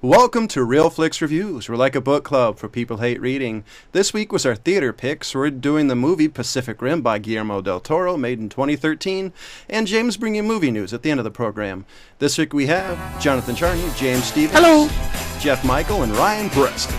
Welcome to Real Flix Reviews. We're like a book club for people who hate reading. This week was our theater picks. We're doing the movie Pacific Rim by Guillermo del Toro, made in 2013, and James bringing movie news at the end of the program. This week we have Jonathan Charney, James Stevens, hello, Jeff Michael, and Ryan Preston.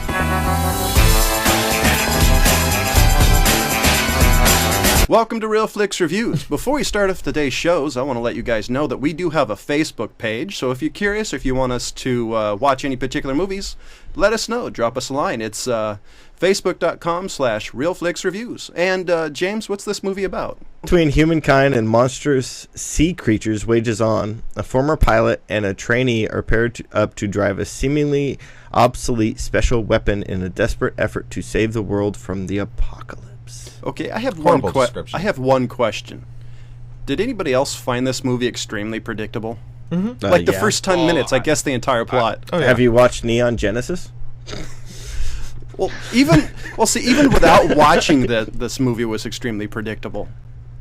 Welcome to Real Flix Reviews. Before we start off today's shows, I want to let you guys know that we do have a Facebook page, so if you're curious, if you want us to watch any particular movies, let us know. Drop us a line. It's facebook.com/realflixreviews. And James, what's this movie about? Between humankind and monstrous sea creatures wages on, a former pilot and a trainee are paired up to drive a seemingly obsolete special weapon in a desperate effort to save the world from the apocalypse. Okay, I have one question. Did anybody else find this movie extremely predictable? Mm-hmm. Like the first 10 minutes, I guess the entire plot. Have you watched Neon Genesis? Even without watching this movie was extremely predictable.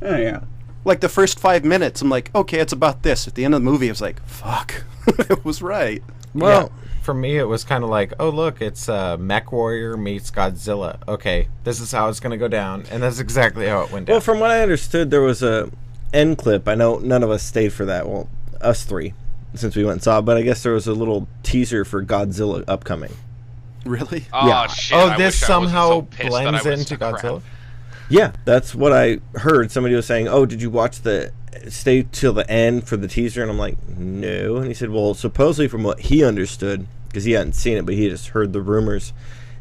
Oh, yeah. Like the first 5 minutes, I'm like, okay, it's about this. At the end of the movie, I was like, fuck, it was right. Well, yeah. For me, it was kind of like, oh, look, it's Mech Warrior meets Godzilla. Okay, this is how it's going to go down. And that's exactly how it went down. Well, from what I understood, there was a end clip. I know none of us stayed for that. Well, us three, since we went and saw it. But I guess there was a little teaser for Godzilla upcoming. Really? Oh, yeah. shit. Oh, this somehow blends into Godzilla? Yeah, that's what I heard. Somebody was saying, oh, did you watch stay till the end for the teaser? And I'm like, no. And he said, well, supposedly from what he understood, because he hadn't seen it, but he just heard the rumors,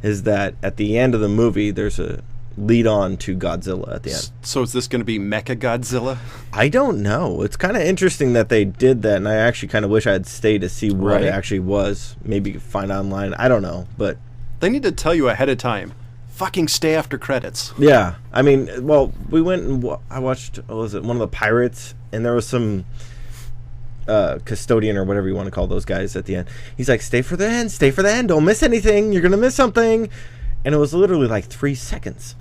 is that at the end of the movie, there's a lead-on to Godzilla at the end. So is this going to be Mecha Godzilla? I don't know. It's kind of interesting that they did that, and I actually kind of wish I had stayed to see what it actually was. Maybe you could find online. I don't know, but... They need to tell you ahead of time. Fucking stay after credits. Yeah. I mean, well, we went and I watched, what was it, one of the Pirates, and there was some custodian or whatever you want to call those guys at the end. He's like, stay for the end, don't miss anything, you're going to miss something. And it was literally like 3 seconds.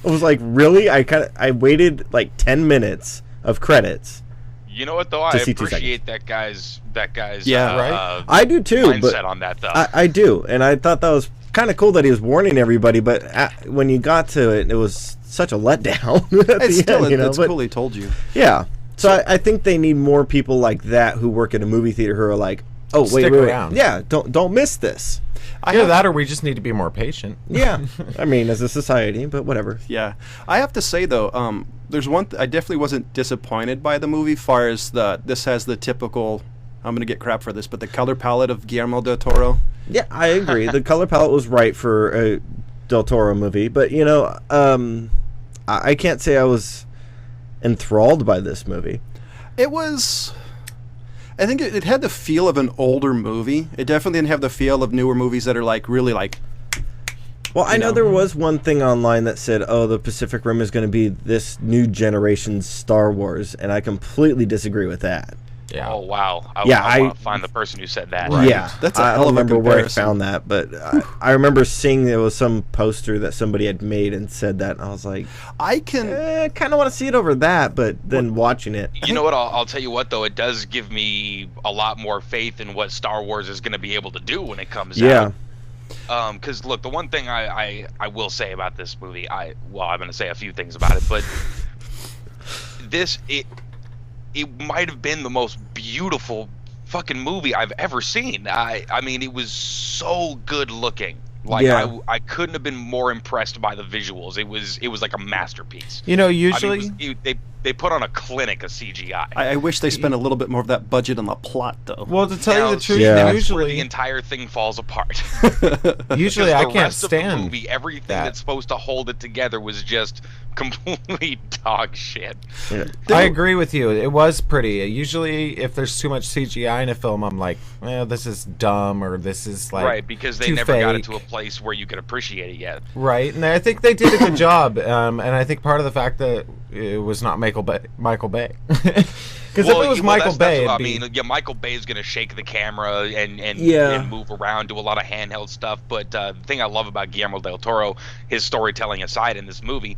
I was like, really? I waited like 10 minutes of credits. You know what, though? I appreciate that guy's right? I do too, mindset but on that, though. I do, and I thought that was kind of cool that he was warning everybody, but when you got to it, it was such a letdown. It's cool he told you. Yeah. So I think they need more people like that who work at a movie theater who are like, oh, Stick wait. around. Yeah, don't miss this. That or we just need to be more patient. Yeah. I mean, as a society, but whatever. Yeah. I have to say, though, there's one... I definitely wasn't disappointed by the movie, far as this has the typical... I'm going to get crap for this, but the color palette of Guillermo del Toro. Yeah, I agree. The color palette was right for a del Toro movie, but, I can't say I was enthralled by this movie. It was... I think it had the feel of an older movie. It definitely didn't have the feel of newer movies that are like really like... Well, I know there was one thing online that said, oh, the Pacific Rim is going to be this new generation's Star Wars, and I completely disagree with that. Yeah. Oh, wow. I want to find the person who said that. Right. Yeah. That's I don't remember where I found that, but I remember seeing there was some poster that somebody had made and said that, and I was like, I kind of want to see it over that, but then watching it. You know what? I'll tell you what, though. It does give me a lot more faith in what Star Wars is going to be able to do when it comes out. Yeah. Because, look, the one thing I will say about this movie, I'm going to say a few things about it, but it might have been the most beautiful fucking movie I've ever seen. I mean, it was so good looking. Like, yeah. I couldn't have been more impressed by the visuals. It was like a masterpiece. Usually... I mean, they put on a clinic of CGI. I wish they spent a little bit more of that budget on the plot, though. Well, to tell you the truth, usually the entire thing falls apart. Usually I can't stand. The movie, everything that's supposed to hold it together was just complete dog shit. Yeah. I agree with you. It was pretty. Usually, if there's too much CGI in a film, I'm like, this is dumb, or this is like right, because they never got it to a place where you could appreciate it yet. Right, and I think they did a good job. And I think part of the fact that it was not Michael Bay. Because if it was Michael Bay, Michael Bay is going to shake the camera and move around, do a lot of handheld stuff. But the thing I love about Guillermo del Toro, his storytelling aside in this movie,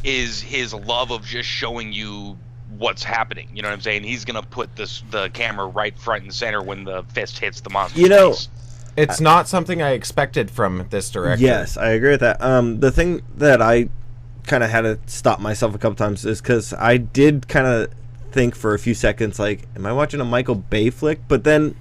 is his love of just showing you what's happening. You know what I'm saying? He's gonna put the camera right front and center when the fist hits the monster's face. It's not something I expected from this director. Yes, I agree with that. The thing that I kind of had to stop myself a couple times is because I did kind of think for a few seconds, like, am I watching a Michael Bay flick? But then,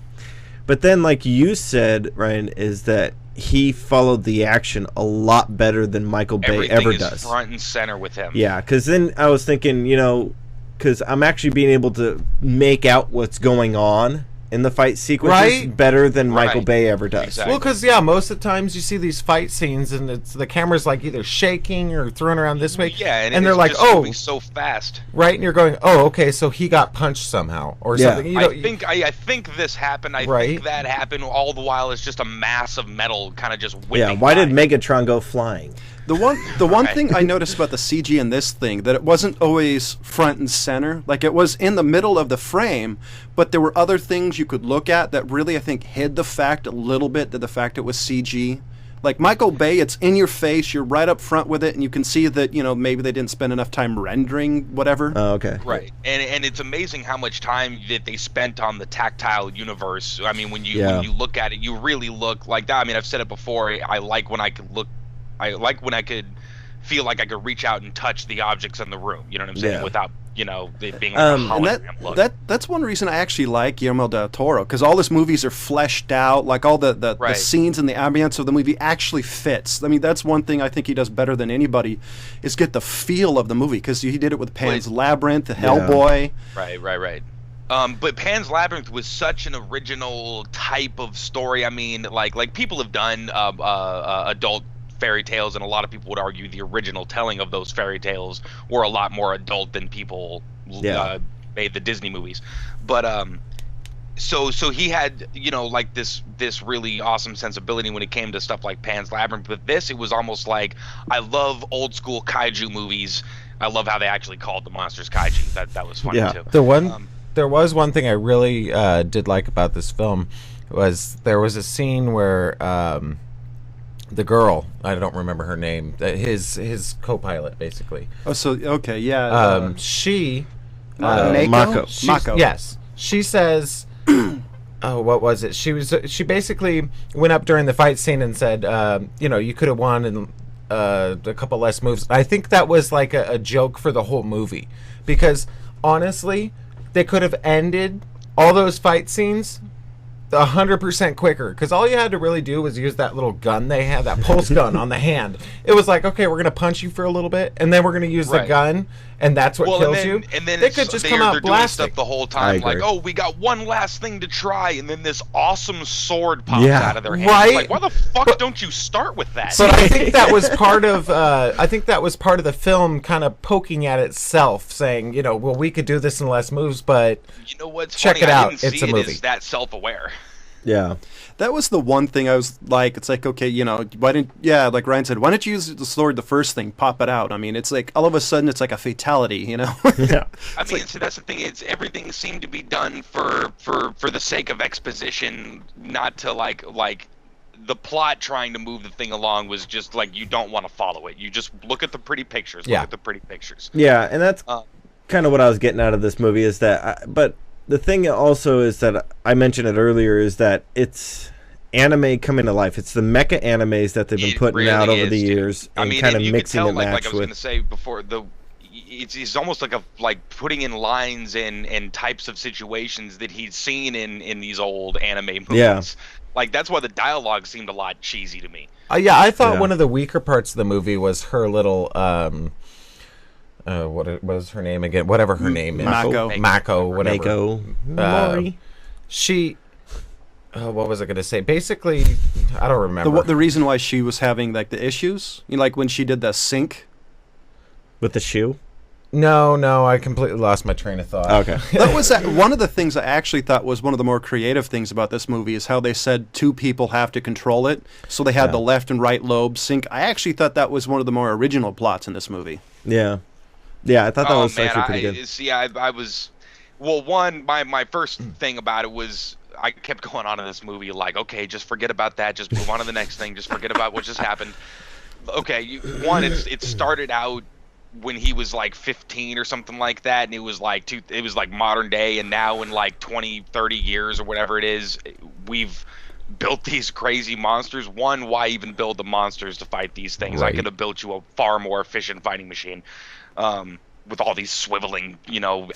like you said, Ryan, is that he followed the action a lot better than Michael Bay ever does. Everything is front and center with him. Yeah, because then I was thinking, because I'm actually being able to make out what's going on in the fight sequences better than Michael Bay ever does. Exactly. Well, because most of the times you see these fight scenes and the camera's like either shaking or thrown around this way. Yeah, and they're like, just moving so fast. Right, and you're going, oh, okay, so he got punched somehow or something. I think this happened. I think that happened. All the while, it's just a mass of metal kind of just whipping. Yeah, why did Megatron go flying? The one thing I noticed about the CG in this thing, that it wasn't always front and center. Like, it was in the middle of the frame, but there were other things you could look at that really, I think, hid the fact a little bit, to the fact it was CG. Like Michael Bay, it's in your face, you're right up front with it, and you can see that, maybe they didn't spend enough time rendering whatever. Oh, okay. Right. And it's amazing how much time that they spent on the tactile universe. I mean, when you look at it, you really look like that. I mean, I've said it before, I like when I could feel like I could reach out and touch the objects in the room, you know what I'm saying, without, it being like a hologram look. That's one reason I actually like Guillermo del Toro, because all his movies are fleshed out, like all the scenes and the ambience of the movie actually fits. I mean, that's one thing I think he does better than anybody, is get the feel of the movie, because he did it with Pan's Labyrinth, Hellboy. Right. But Pan's Labyrinth was such an original type of story. I mean, like people have done adult fairy tales, and a lot of people would argue the original telling of those fairy tales were a lot more adult than people made the Disney movies. But so he had like this really awesome sensibility when it came to stuff like Pan's Labyrinth. With this, it was almost like, I love old school kaiju movies. I love how they actually called the monsters kaiju. That was funny too. There was one thing I really did like about this film, was there was a scene where the girl, I don't remember her name, his co-pilot, basically. Oh, so okay, yeah. She, Mako. Yes, she says, oh, what was it? She basically went up during the fight scene and said, you could have won in a couple less moves. I think that was like a joke for the whole movie, because honestly, they could have ended all those fight scenes 100% quicker, because all you had to really do was use that little gun they had, that pulse gun on the hand. It was like, okay, we're going to punch you for a little bit, and then we're going to use the gun, and that's what kills you. And then they could just come out blasting stuff the whole time, like, oh, we got one last thing to try, and then this awesome sword pops out of their hand. Right? Like, why the fuck don't you start with that? But I think that was part of the film kind of poking at itself, saying, well, we could do this in less moves, but check funny? it out. It's a movie. Is that self-aware. Yeah. That was the one thing I was like, it's like, okay, why didn't, like Ryan said, why don't you use the sword the first thing, pop it out? I mean, it's like, all of a sudden, it's like a fatality, Yeah. I mean, so that's the thing, it's everything seemed to be done for the sake of exposition, not to like the plot trying to move the thing along was just like, you don't want to follow it. You just look at the pretty pictures, look at the pretty pictures. Yeah, and that's kind of what I was getting out of this movie, is that, but the thing also is that I mentioned it earlier, is that it's anime coming to life. It's the mecha animes that they've been putting out over the years, and kind of mixing and match like I was going to say before, it's almost like putting in lines and types of situations that he'd seen in these old anime movies. Yeah. Like, that's why the dialogue seemed a lot cheesy to me. I thought one of the weaker parts of the movie was her little what was her name again? Whatever her name is. Mako, whatever. Mori. She... what was I going to say? Basically, I don't remember. The reason why she was having, like, the issues? Like, when she did the sync? With the shoe? No, I completely lost my train of thought. Okay. That was one of the things I actually thought was one of the more creative things about this movie, is how they said two people have to control it. So they had the left and right lobe sync. I actually thought that was one of the more original plots in this movie. Yeah. Yeah, I thought that was actually pretty good. See, I was... Well, my first thing about it was... I kept going on in this movie like, okay, just forget about that. Just move on to the next thing. Just forget about what just happened. Okay, it started out when he was like 15 or something like that, and it was like modern day, and now in like 20, 30 years or whatever it is, we've built these crazy monsters. One, why even build the monsters to fight these things? Right. I could have built you a far more efficient fighting machine, with all these swiveling,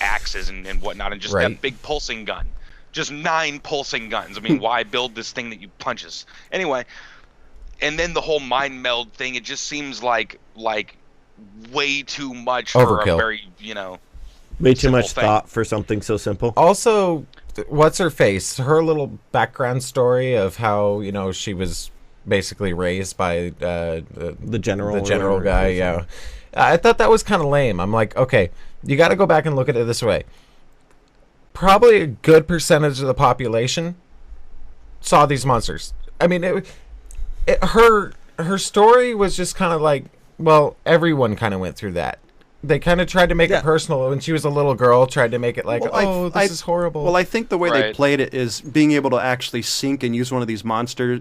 axes and whatnot, and just Right. that big pulsing gun. Just 9 pulsing guns. I mean, why build this thing that you punches? Anyway, and then the whole mind meld thing, it just seems like way too much for a Overkill. very, Way too simple much thing. thought for something so simple. Also, what's her face? Her little background story of how she was basically raised by The general. the or general whatever guy. it is. Yeah, I thought that was kind of lame. I'm like, okay, you got to go back and look at it this way. Probably a good percentage of the population saw these monsters. I mean, her story was just kind of like, well, everyone kind of went through that. They kind of tried to make Yeah. it personal. When she was a little girl, tried to make it like, Well, this is horrible. Well, I think the way they Right. played it is being able to actually sync and use one of these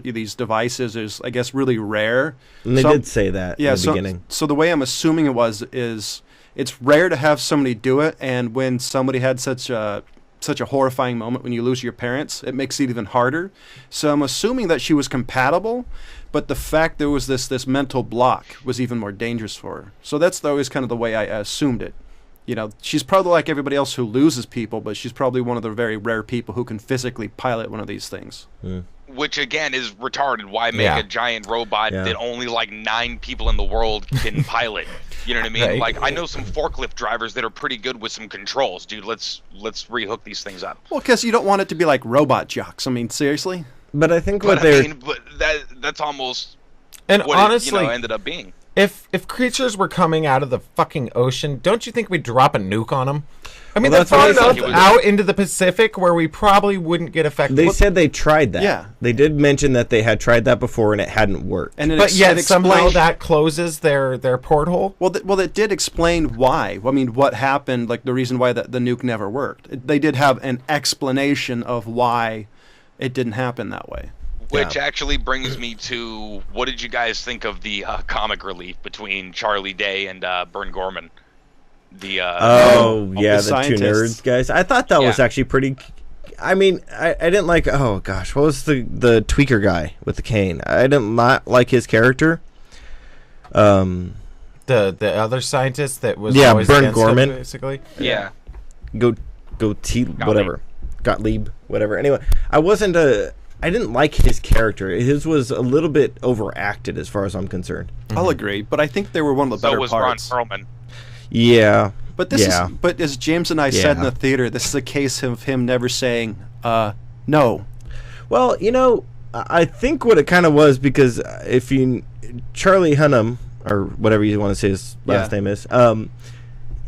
these devices is, I guess, really rare. And they So- did say that in the beginning. So the way I'm assuming it is it's rare to have somebody do it, and when somebody had such a horrifying moment when you lose your parents, it makes it even harder. So I'm assuming that she was compatible, but the fact there was this mental block was even more dangerous for her. So that's always kind of the way I assumed it. She's probably like everybody else who loses people, but she's probably one of the very rare people who can physically pilot one of these things. which again is retarded. Why make Yeah. a giant robot Yeah. that only like 9 people in the world can pilot? You know what I mean? Right. Like I know some forklift drivers that are pretty good with some controls, dude. Let's rehook these things up. Well, because you don't want it to be like robot jocks. I mean, seriously? But I think But what they're but that's almost And what honestly, it ended up being. if creatures were coming out of the fucking ocean, don't you think we'd drop a nuke on them? I mean, Well, they're that's far what enough I thought. out into the Pacific where we probably wouldn't get affected. they said they tried that. Yeah. They did mention that they had tried that before and it hadn't worked. And but yet it somehow explained- that closes their porthole. Well, it did explain why. I mean, what happened, like the reason why the nuke never worked. They did have an explanation of why it didn't happen that way. Which actually brings me to, what did you guys think of the comic relief between Charlie Day and Bern Gorman? The Oh, yeah, the the two scientists. nerds guys. I thought that was Yeah. actually pretty. I mean, I didn't like. Oh gosh, what was the tweaker guy with the cane? I did not like his character. The other scientist that was Yeah, always Bern against it, Gorman. basically. yeah. Gottlieb, whatever. Anyway, I didn't like his character. His was a little bit overacted, as far as I'm concerned. I'll agree, but I think they were one of the So better was parts. Ron Perlman. Yeah, But this yeah. is, but as James and I said in Yeah. the theater, this is a case of him never saying no. Well, I think what it kind of was, because if you Charlie Hunnam, or whatever you want to say his last Yeah. name is,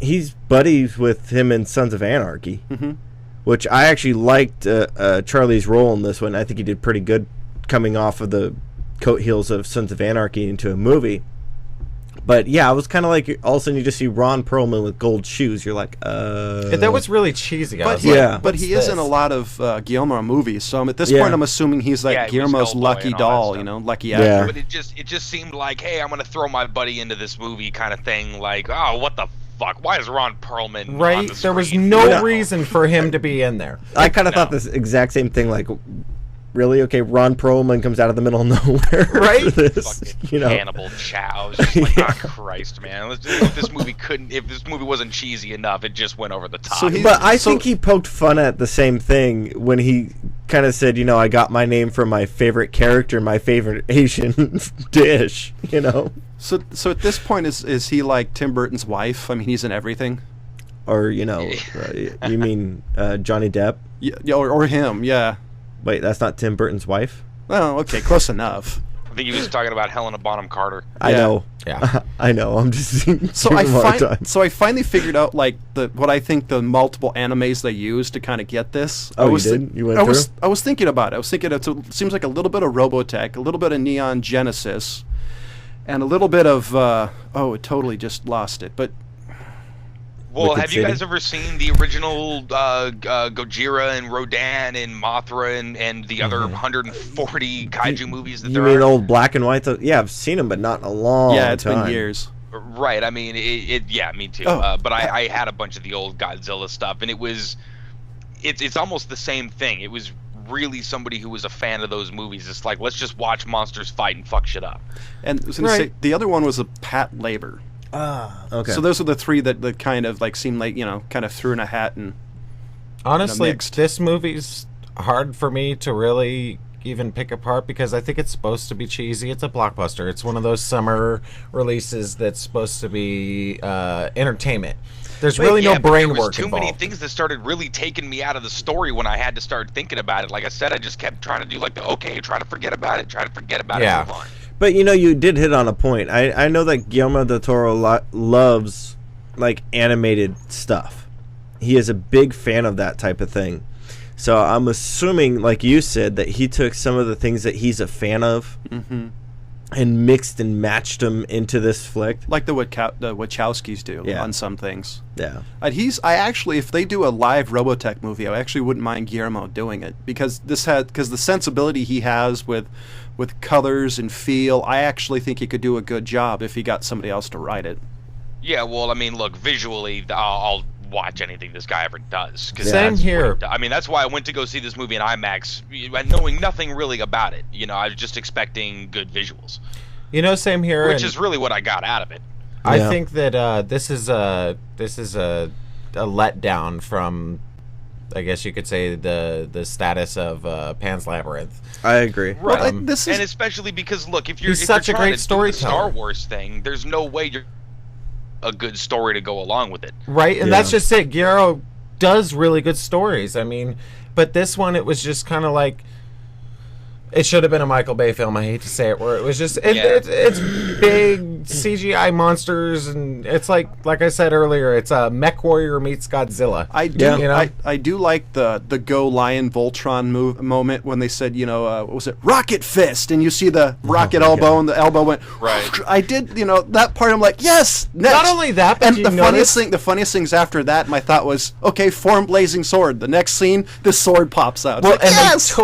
he's buddies with him in Sons of Anarchy, which I actually liked Charlie's role in this one. I think he did pretty good coming off of the coat heels of Sons of Anarchy into a movie. But yeah, I was kind of like, all of a sudden you just see Ron Perlman with gold shoes. You're like, That was really cheesy. I But was like, yeah. but what's he is in this? a lot of Guillermo movies, so at this Yeah. point I'm assuming he's like Yeah, he was Guillermo's Hellboy lucky and all that doll, stuff. lucky Yeah. actor. But it just seemed like, hey, I'm gonna throw my buddy into this movie kind of thing. Like, oh, what the fuck? Why is Ron Perlman on Right? the There was screen? no No. reason for him to be in there. I kind of No. thought this exact same thing. Like, really? Okay, Ron Perlman comes out of the middle of nowhere. Right? For this, Fucking Hannibal Chow. I was just like, Yeah. oh, Christ, man. If this movie wasn't cheesy enough, it just went over the top. So he- But I So- think he poked fun at the same thing when he kind of said, I got my name from my favorite character, my favorite Asian dish, So at this point, is he like Tim Burton's wife? I mean, he's in everything. Or, you mean Johnny Depp? Yeah, or him, yeah. Wait, that's not Tim Burton's wife? Oh, okay, close enough. I think he was talking about Helena Bonham Carter. I Yeah. know. Yeah. I know. I'm just So giving him a hard time. I finally figured out like what I think the multiple animes they used to kind of get this. Oh, I you was did? You went I was through? I was thinking about it. I was thinking it seems like a little bit of Robotech, a little bit of Neon Genesis, and a little bit of it totally just lost it. But Well, Wicked have you guys City? ever seen the original Gojira and Rodan and Mothra and the other 140 kaiju movies that You there mean are? old black and white? Yeah, I've seen them, but not in a long yeah, it's time. been years. Right. I mean, yeah, me too. Oh. But I had a bunch of the old Godzilla stuff, and it's almost the same thing. It was really somebody who was a fan of those movies. It's like, let's just watch monsters fight and fuck shit up. And I was going to say, the other one was a Pat Labor. Okay. So those are the three that kind of like seemed like, kind of threw in a hat and Honestly, mixed. this movie's hard for me to really even pick apart because I think it's supposed to be cheesy. It's a blockbuster. It's one of those summer releases that's supposed to be entertainment. There's really no brain work There was too involved. many things that started really taking me out of the story when I had to start thinking about it. Like I said, I just kept trying to do like try to forget about it, Yeah. move on. But you did hit on a point. I know that Guillermo del Toro loves like animated stuff. He is a big fan of that type of thing. So I'm assuming, like you said, that he took some of the things that he's a fan of and mixed and matched them into this flick. like the Wachowskis do on some things. Yeah. I actually, if they do a live Robotech movie, I actually wouldn't mind Guillermo doing it because the sensibility he has with colors and feel, I actually think he could do a good job if he got somebody else to write it. Yeah, well, I mean, look, visually, I'll watch anything this guy ever does. Same here. I mean, that's why I went to go see this movie in IMAX, knowing nothing really about it. I was just expecting good visuals. Same here. Which is really what I got out of it. I think that this is a letdown from, I guess you could say, the status of Pan's Labyrinth. I agree. Right. And especially because, look, if you're such a trying great to do the storyteller. Star Wars thing, there's no way you're a good story to go along with it. Right, and that's just it. Guillermo does really good stories. I mean, but this one, it was just kind of like, it should have been a Michael Bay film. I hate to say it, where it was just it's big CGI monsters, and it's like I said earlier, it's a Mech Warrior meets Godzilla. I do, I do like the Go Lion Voltron moment when they said, what was it, Rocket Fist, and you see the rocket elbow, and the elbow went right. I did, that part. I'm like, yes. Next. Not only that, but and the funniest things after that, my thought was, okay, form blazing sword. The next scene, the sword pops out. Well, like, and yes!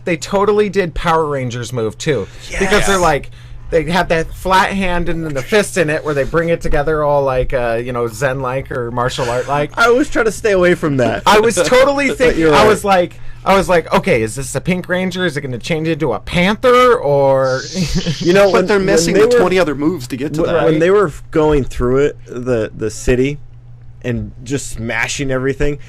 they totally did Power Rangers move too, because they're like, they have that flat hand and then the fist in it where they bring it together all like Zen like or martial art like. I always try to stay away from that. I was totally thinking. Right. I was like, okay, is this a Pink Ranger? Is it going to change into a Panther or? But they're missing the 20 other moves to get to that. When they were going through it, the city, and just smashing everything.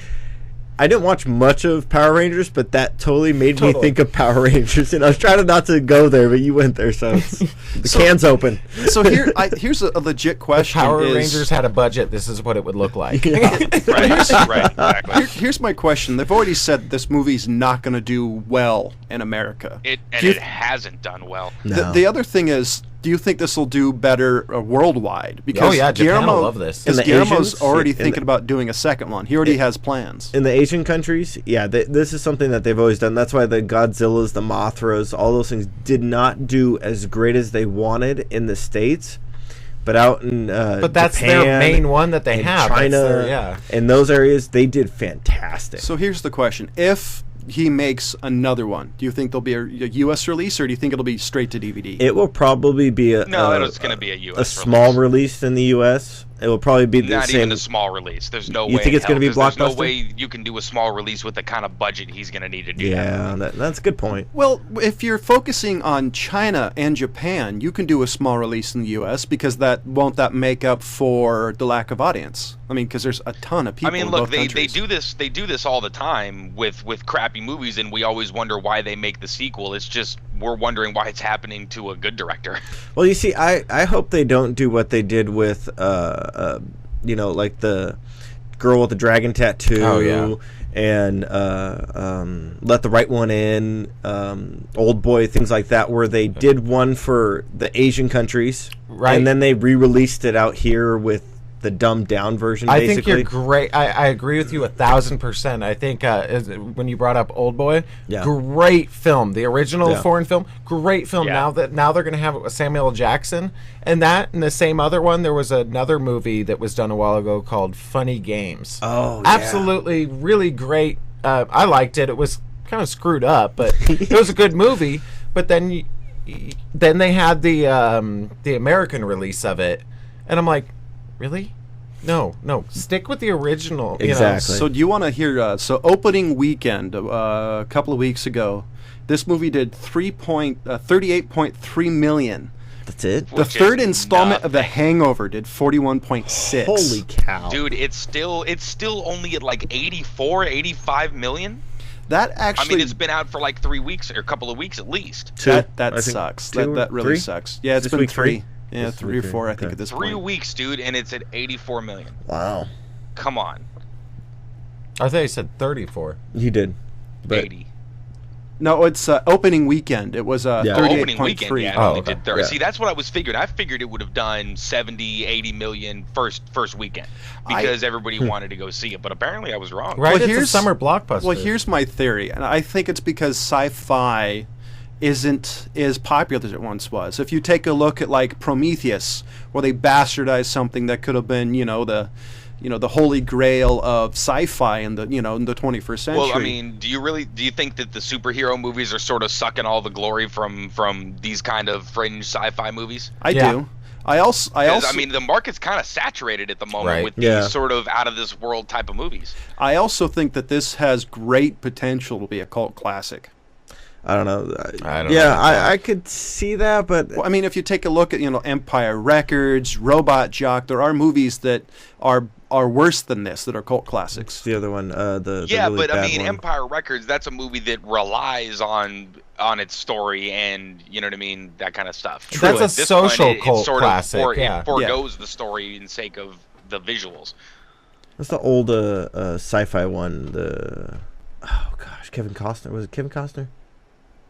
I didn't watch much of Power Rangers, but that totally made me think of Power Rangers. And I was trying not to go there, but you went there, so the can's open. So here's a legit question. If Power Rangers had a budget, this is what it would look like. Right, exactly. Here's my question. They've already said this movie's not going to do well in America. It hasn't done well. No. The other thing is, do you think this will do better worldwide? Because Japan will love this. Because In the Guillermo's Asians? already In thinking the- about doing a second one. He already has plans. In the Asian countries, this is something that they've always done. That's why the Godzillas, the Mothras, all those things did not do as great as they wanted in the States. But out in but that's Japan, their main one that they and have. China, in those areas, they did fantastic. So here's the question. If he makes another one, do you think there'll be a U.S. release, or do you think it'll be straight to DVD? It will probably be it's going to be a U.S. a small release in the U.S. It will probably be the Not same. even a small release. There's no way. You think it's going to be There's no blockbuster? way you can do a small release with the kind of budget he's going to need to do that. Yeah, that's a good point. Well, if you're focusing on China and Japan, you can do a small release in the U.S. because that make up for the lack of audience. I mean, because there's a ton of people. I mean, in look, both they countries. do this. They do this all the time with crappy movies, and we always wonder why they make the sequel. It's just we're wondering why it's happening to a good director. Well, you see, I hope they don't do what they did with like the girl with the dragon tattoo. Oh, yeah. And Let the Right One In, Old Boy, things like that, where they did one for the Asian countries, Right. and then they re-released it out here with the dumbed down version. I basically. think you're great. I agree with you 1,000%. I think when you brought up Old Boy, great film. The original foreign film, great film. Yeah. Now they're going to have it with Samuel L. Jackson, and the same other one. There was another movie that was done a while ago called Funny Games. Oh, absolutely, really great. I liked it. It was kind of screwed up, but it was a good movie. But then they had the American release of it. And I'm like, really? No, stick with the original. Exactly. So do you want to hear? So opening weekend, a couple of weeks ago, this movie did 38.3 million. That's it. The third installment of The Hangover did 41.6. Holy cow, dude! It's still only at like 84, 85 million. That actually, I mean, it's been out for like 3 weeks or a couple of weeks at least. That sucks. That really sucks. Yeah, it's This been week 3. three? Yeah, This 3 or week 4, I think, okay. at this 3 point. weeks, dude, and it's at 84 million. wow. Come on, I thought you said 34. You did, but 80. No, it's opening weekend. It was Yeah. 38.3. Opening weekend, yeah, it Oh, only okay. did 30. Yeah. See, that's what I was figuring. I figured it would have done 70, 80 million first weekend because everybody wanted to go see it. But apparently, I was wrong. Right, Well, it's a here's- summer blockbuster. Well, here's my theory, and I think it's because sci-fi isn't as popular as it once was. If you take a look at like Prometheus, where they bastardized something that could have been, the holy grail of sci-fi in the 21st century. Well, I mean, do you think that the superhero movies are sort of sucking all the glory from these kind of fringe sci-fi movies? I Yeah. do. I also, 'Cause, I mean, the market's kind of saturated at the moment Right. with Yeah. these sort of out of this world type of movies. I also think that this has great potential to be a cult classic. I don't know. I don't yeah, know. I could see that, but Well, I mean, if you take a look at Empire Records, Robot Jock, there are movies that are worse than this that are cult classics. the other one, the Yeah, really but I bad mean, one. Empire Records, that's a movie that relies on its story and you know what I mean, that kind of stuff. That's a This social one, it cult sort classic, Of yeah. It foregoes the story in sake of the visuals. That's the old sci-fi one. Oh gosh, Kevin Costner. Was it Kevin Costner?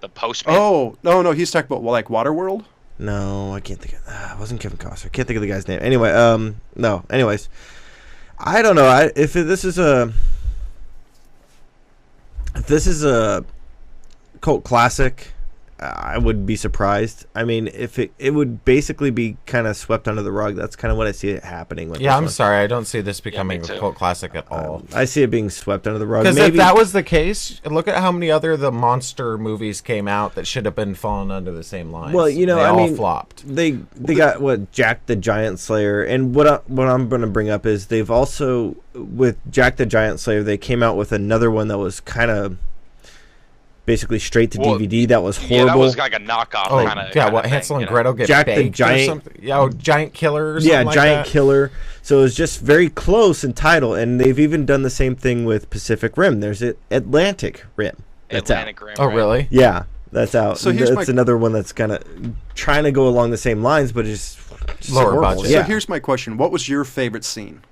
The Postman. Oh, no, he's talking about like Waterworld. No, I can't think of. It wasn't Kevin Costner. I can't think of the guy's name. Anyway, no. Anyways, I don't know. If this is a cult classic, I would be surprised. I mean, if it would basically be kind of swept under the rug. That's kind of what I see it happening with. Yeah, this I'm one. sorry. I don't see this becoming me a too. cult classic at all. I see it being swept under the rug. Because if Maybe that was the case, look at how many other the monster movies came out that should have been falling under the same lines. Well, they I all mean, flopped. They got Jack the Giant Slayer, and what I'm going to bring up is they've also with Jack the Giant Slayer they came out with another one that was kind of basically straight to DVD that was horrible. Yeah, that was like a knockoff Oh, kind of. yeah, what, Hansel and Gretel get Jack the baked Giant- or something? Yeah, Giant Killer or something yeah, like Giant that. Killer. So it was just very close in title, and they've even done the same thing with Pacific Rim. There's Atlantic Rim. That's Atlantic out. Rim. Oh, right? really? Yeah, that's out. So here's that's another one that's kind of trying to go along the same lines, but it's just Lower horrible. budget. Yeah. So here's my question: what was your favorite scene?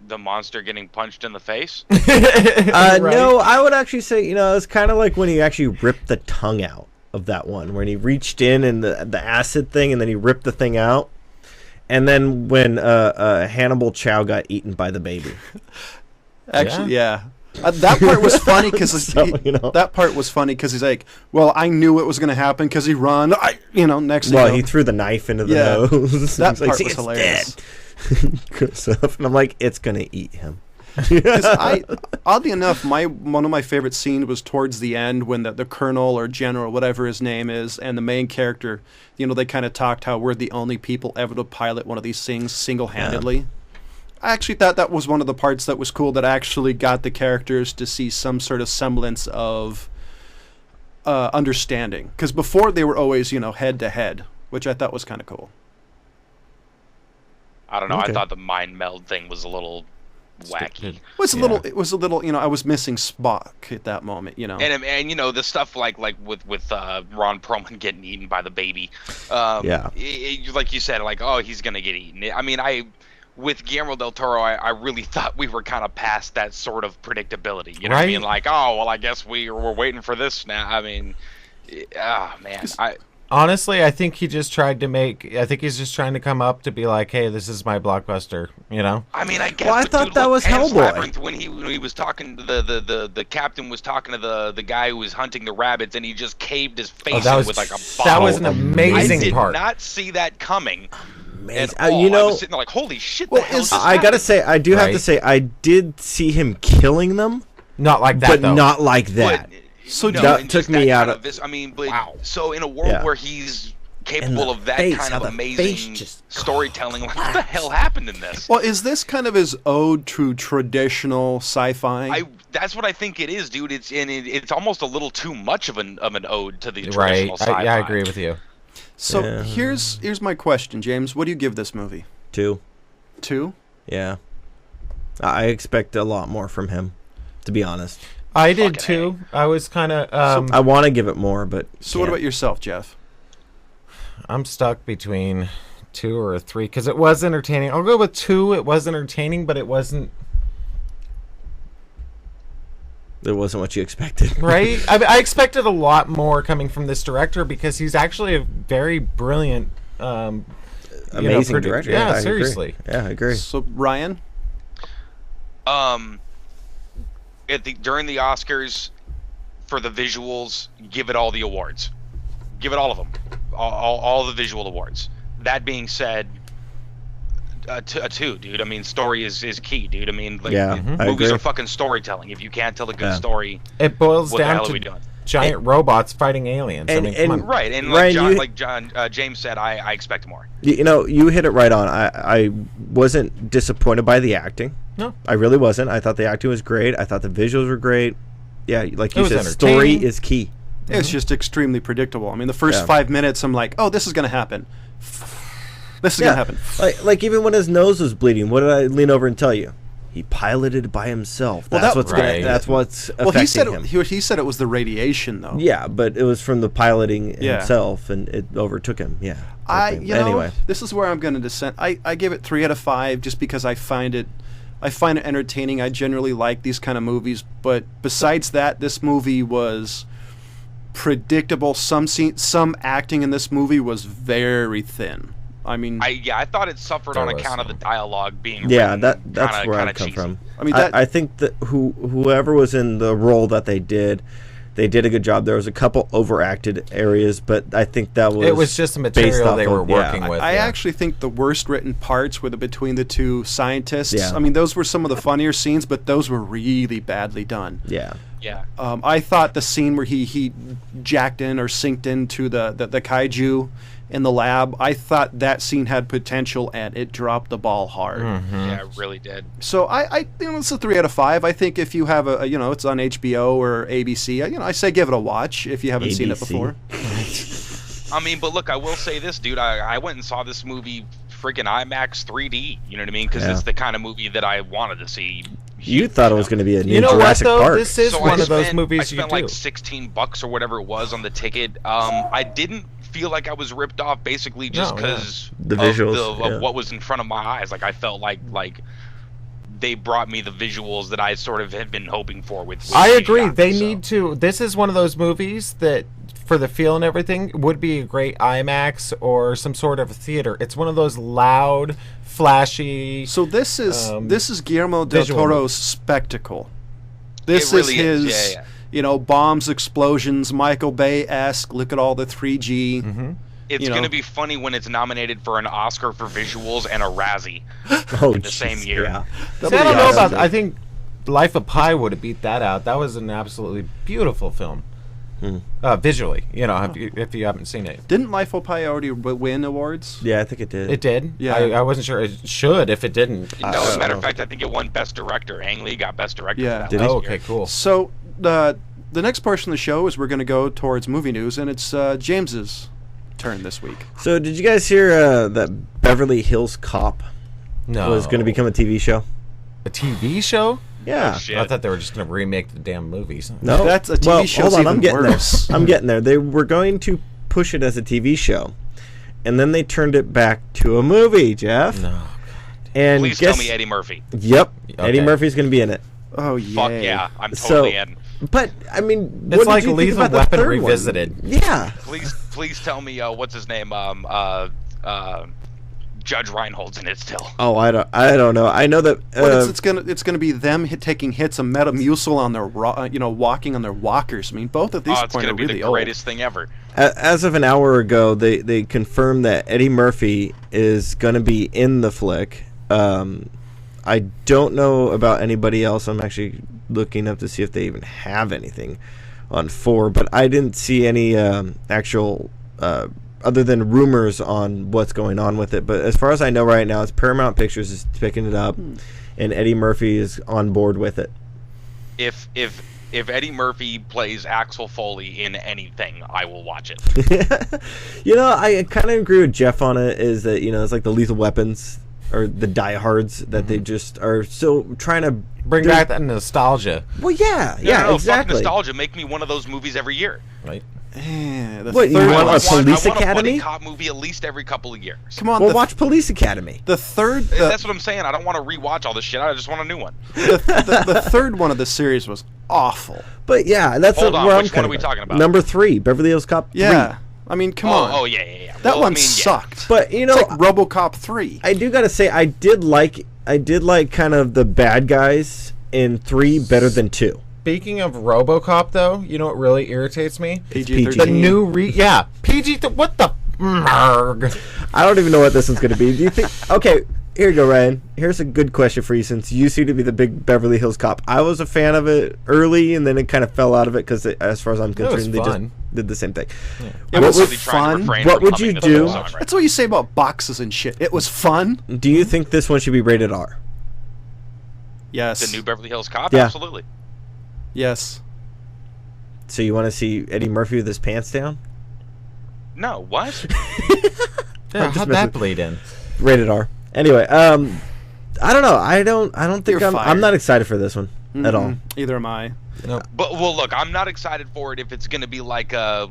The monster getting punched in the face. Right. No, I would actually say, it's kind of like when he actually ripped the tongue out of that one, when he reached in and the acid thing, and then he ripped the thing out. And then when Hannibal Chow got eaten by the baby. Actually, yeah. That part was funny because So, that part was funny because he's like, "Well, I knew it was going to happen because he run." Next thing Well, you know, he threw the knife into the Yeah, nose. that He's like, part "See, was it's hilarious. dead." Good stuff. And I'm like, it's gonna eat him. 'Cause oddly enough, one of my favorite scenes was towards the end when the colonel or general, whatever his name is, and the main character, they kind of talked how we're the only people ever to pilot one of these things single-handedly. I actually thought that was one of the parts that was cool that actually got the characters to see some sort of semblance of understanding. Because before they were always, head-to-head, which I thought was kind of cool. I don't know. Okay. I thought the mind meld thing was a little wacky. It was a little, I was missing Spock at that moment, And the stuff like with Ron Perlman getting eaten by the baby. Yeah. Like you said, like, oh, he's gonna get eaten. I mean, with Guillermo del Toro, I really thought we were kind of past that sort of predictability. You know what I mean? Like, oh, well, I guess we're waiting for this now. I mean, man, Honestly, I think he's just trying to come up to be like, hey, this is my blockbuster, I mean, I guess. Well, I but thought dude, that look, was Pan's Hellboy. Labyrinth, when he was talking to the captain was talking to the guy who was hunting the rabbits, and he just caved his face in with like a bottle. That was an amazing I did part. not see that coming. Amazing. At all. You know, I was sitting there like, holy shit! Well, the hell is it's- this I gotta happening? say, I do have to Right. say, I did see him killing them, Not like that, but though. not like that. But, So no, that and took just me that out kind of- this. I mean, but Wow. so in a world Yeah. where he's capable of that face, kind how of the face amazing just storytelling. Like, what the hell happened in this? Well, is this kind of his ode to traditional sci-fi? That's what I think it is, dude. It's almost a little too much of an ode to the Right. traditional sci-fi. I agree with you. So Yeah. here's my question, James. What do you give this movie? 2. 2? Yeah. I expect a lot more from him, to be honest. I did Fucking too. I was kind of. I want to give it more, but So what can't. about yourself, Jeff? I'm stuck between 2 or 3 because it was entertaining. I'll go with 2. It was entertaining, but it wasn't. It wasn't what you expected, Right? I expected a lot more coming from this director because he's actually a very brilliant, Amazing director. Yeah, I agree. seriously. Yeah, I agree. So Ryan? During the Oscars, for the visuals, give it all the awards. Give it all of them. All the visual awards. That being said, a 2, dude. I mean, story is key, dude. I mean, like, Yeah, I movies agree. are fucking storytelling. If you can't tell a good Yeah. story, It boils what the down hell are we to doing? giant robots fighting aliens. and- I mean, come and- on. Right, and Ryan, like James said, I expect more. You know, you hit it right on. I wasn't disappointed by the acting. No. I really wasn't. I thought the acting was great. I thought the visuals were great. Yeah, like you was said, story entertaining. is key. It's just extremely predictable. I mean, the first Yeah. 5 minutes, I'm like, oh, this is going to happen. This is going to happen. Like even when his nose was bleeding, what did I lean over and tell you? He piloted by himself. Well, That's that- what's Right. that's what's affecting Well, he said him. he said it was the radiation, though. Yeah, but it was from the piloting Yeah. himself, and it overtook him. Yeah. Anyway, this is where I'm going to dissent. I give it 3 out of 5 just because I find it entertaining. I generally like these kind of movies, but besides that, this movie was predictable. Some acting in this movie was very thin. I mean, I thought it suffered on There was account of the dialogue being Yeah, written that's kinda, where I kinda come cheesy. from. I mean, I think that whoever was in the role that they did a good job. There was a couple overacted areas, but I think that was It was just the based material off they were of- working yeah. with. I yeah. actually think the worst written parts were between the two scientists. Yeah. I mean, those were some of the funnier scenes, but those were really badly done. Yeah. Yeah. I thought the scene where he jacked in or synced into the kaiju in the lab, I thought that scene had potential, and it dropped the ball hard. Yeah, it really did. So I it's a 3 out of 5. I think if you have it's on HBO or ABC, I say give it a watch if you haven't seen it ABC. before. I mean, but look, I will say this, dude. I went and saw this movie freaking IMAX 3D. You know what I mean? Because Yeah. it's the kind of movie that I wanted to see. You thought it was going to be a new You know what, Jurassic though? Park. This is So one I of those spent- movies I you spent do. like $16 or whatever it was on the ticket. I didn't feel like I was ripped off, basically just No, yeah. because The visuals, of yeah. what was in front of my eyes. Like I felt like they brought me the visuals that I sort of had been hoping for. With I these agree. shots, They so. need to. This is one of those movies that, for the feel and everything, would be a great IMAX or some sort of theater. It's one of those loud, flashy. So this is Guillermo del visual Toro's spectacle. This It really is is, his, yeah. bombs, explosions, Michael Bay-esque. Look at all the 3G. It's you know. going to be funny when it's nominated for an Oscar for visuals and a Razzie. oh, in the same jeez, year. Yeah. See, I don't know about. I think Life of Pi would have beat that out. That was an absolutely beautiful film, visually. If you haven't seen it, Didn't Life of Pi already win awards? Yeah, I think it did. it did. Yeah. I wasn't sure it should. If it didn't, No, as a matter of fact, I think it won Best Director. Ang Lee got Best Director. Yeah. For Did that he? last oh, year. okay, cool. So the next portion of the show is we're going to go towards movie news, and it's James's turn this week. So, did you guys hear that Beverly Hills Cop No, was going to become a TV show? a TV show. Yeah. Oh, shit. I thought they were just going to remake the damn movies. No, That's a TV well, show's hold on, I'm even getting worse. there. I'm getting there. They were going to push it as a TV show, and then they turned it back to a movie. Jeff, No. and Please guess, tell me Eddie Murphy. Yep, Eddie Okay. Murphy's going to be in it. Oh yeah. Fuck yeah, I'm So- totally in. But I mean, It's what like did you think Lethal about the Weapon third one? revisited. Yeah. Please tell me what's his name? Judge Reinhold's in it still. Oh, I don't know. I know that. Well, it's gonna be them taking hits of Metamucil on their walking on their walkers. I mean, both at this Oh, it's point gonna are be really the greatest thing ever. As of an hour ago, they confirmed that Eddie Murphy is going to be in the flick. I don't know about anybody else. I'm actually looking up to see if they even have anything on 4, but I didn't see any actual other than rumors on what's going on with it. But as far as I know right now, it's Paramount Pictures is picking it up, and Eddie Murphy is on board with it. If Eddie Murphy plays Axel Foley in anything, I will watch it. You know, I kind of agree with Jeff on it. Is that, you know, it's like the Lethal Weapons or the Die Hards that they just are still trying to Bring back that nostalgia. Well, yeah, No, exactly. Fuck nostalgia. Make me one of those movies every year. Right. What, you want a Police I want Academy? a buddy cop movie at least every couple of years. Come on, Well, watch Police Academy. the third. That's what I'm saying. I don't want to rewatch all this shit. I just want a new one. The third one of the series was awful. But yeah, that's Hold on, where which I'm one are we talking about? Number 3, Beverly Hills Cop 3. Yeah, I mean, come on. Oh yeah. That Well, one I mean, yeah. sucked. But you know, It's like RoboCop 3. I do gotta say, I did like kind of the bad guys in 3 better than 2. Speaking of RoboCop, though, you know what really irritates me? PG-13. The new PG. What the? Merg. I don't even know what this one's gonna be. Do you think? Okay, here you go, Ryan. Here's a good question for you, since you seem to be the big Beverly Hills Cop. I was a fan of it early, and then it kind of fell out of it because, as far as I'm concerned, they just did the same thing. It I'm was really trying to fun. refrain What from would humming you this do? song right That's what you say about boxes and shit. It was fun. Do you think this one should be rated R? Yes. The new Beverly Hills Cop? Yeah. Absolutely. Yes. So you want to see Eddie Murphy with his pants down? No, what? Yeah, just how'd messing- that bleed in? Rated R. Anyway, I don't know. I don't think You're I'm fired. not excited for this one at all. Either am I. But well, look, I'm not excited for it if it's gonna be like a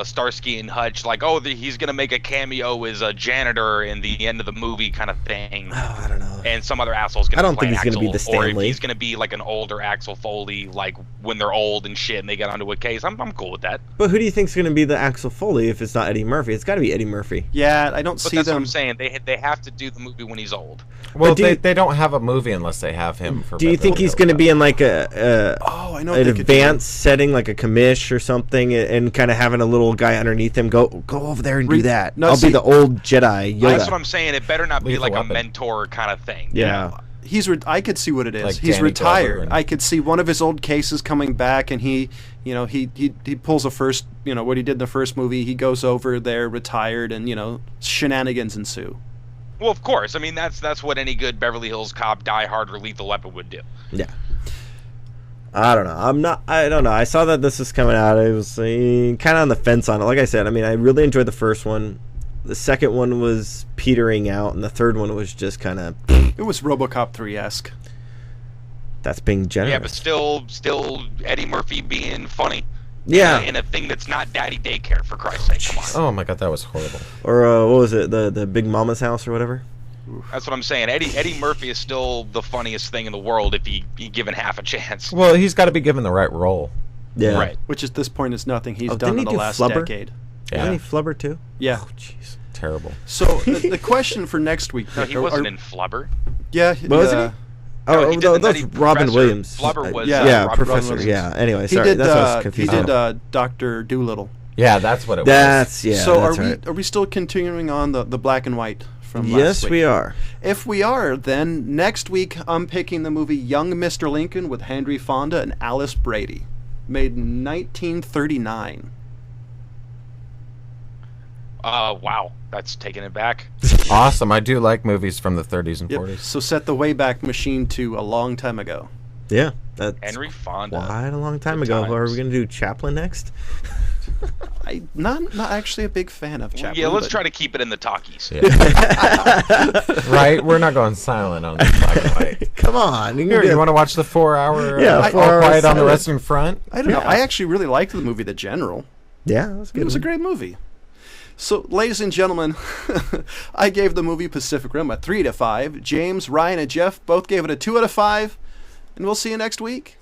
Starsky and Hutch, like he's gonna make a cameo as a janitor in the end of the movie kind of thing. Oh, I don't know. And some other asshole's gonna. I don't play think he's gonna be the Axel, or if Stanley. he's gonna be like an older Axel Foley, like when they're old and shit, and they get onto a case. I'm cool with that. But who do you think's going to be the Axel Foley if it's not Eddie Murphy? It's got to be Eddie Murphy. Yeah, I don't But see that's what them. I'm saying. They have to do the movie when he's old. Well, do you- they don't have a movie unless they have him for. Do you think Beverly he's Hills going to Cop. be in like a Oh, I know what an they could do. advanced setting, like a commish or something, and kind of having a little guy underneath him go over there and do that? No, I'll see- be the old Jedi Yoda. That's what I'm saying. It better not be Lethal like Weapon. a mentor kind of thing. Yeah. I could see what it is. Like He's Danny retired. Glover and- I could see one of his old cases coming back, and he pulls a first, what he did in the first movie. He goes over there, retired, and shenanigans ensue. Well, of course. I mean, that's what any good Beverly Hills Cop, Die Hard, or Lethal Weapon would do. Yeah. I don't know. I don't know. I saw that this is coming out. I was kind of on the fence on it. Like I said, I mean, I really enjoyed the first one. The second one was petering out, and the third one was just kind of. It was RoboCop 3-esque. That's being generous. Yeah, but still Eddie Murphy being funny. Yeah. In a thing that's not Daddy Daycare, for Christ's sake. Come on. Oh my god, that was horrible. Or what was it? The Big Mama's house or whatever. That's what I'm saying. Eddie Murphy is still the funniest thing in the world if he given half a chance. Well, he's got to be given the right role. Yeah. Right. Which at this point is nothing he's Oh, done didn't in he the do last Flubber? decade. Yeah. Wasn't he Flubber too? Yeah. Oh, jeez. Terrible. So the question for next week. No, he wasn't in Flubber. Yeah. Wasn't he? No, Oh, he did the that's Nutty Robin Professor. Williams. Flubber was Yeah, Robin Professor. Williams. Yeah. Anyway, He sorry. did. That's what I was He confused. did about. Dr. Doolittle. Yeah, that's what it was. That's yeah. So that's are right. we still continuing on the black and white from last Yes, week? we are. If we are, then next week I'm picking the movie Young Mr. Lincoln with Henry Fonda and Alice Brady, made in 1939. Wow, that's taking it back. Awesome. I do like movies from the 30s and Yep. 40s. So set the Wayback Machine to a long time ago. Yeah. That's Henry Fonda. quite a long time Good ago. times. Are we going to do Chaplin next? I'm not actually a big fan of Chaplin. Yeah, let's but try to keep it in the talkies. Right? We're not going silent on the black and white. Come on. Here, you want to watch the 4-hour Yeah, All 4 hour Quiet on the silent. Western Front? I don't know. I actually really liked the movie The General. Yeah, that's good. It was a great movie. So, ladies and gentlemen, I gave the movie Pacific Rim a 3 out of 5. James, Ryan, and Jeff both gave it a 2 out of 5. And we'll see you next week.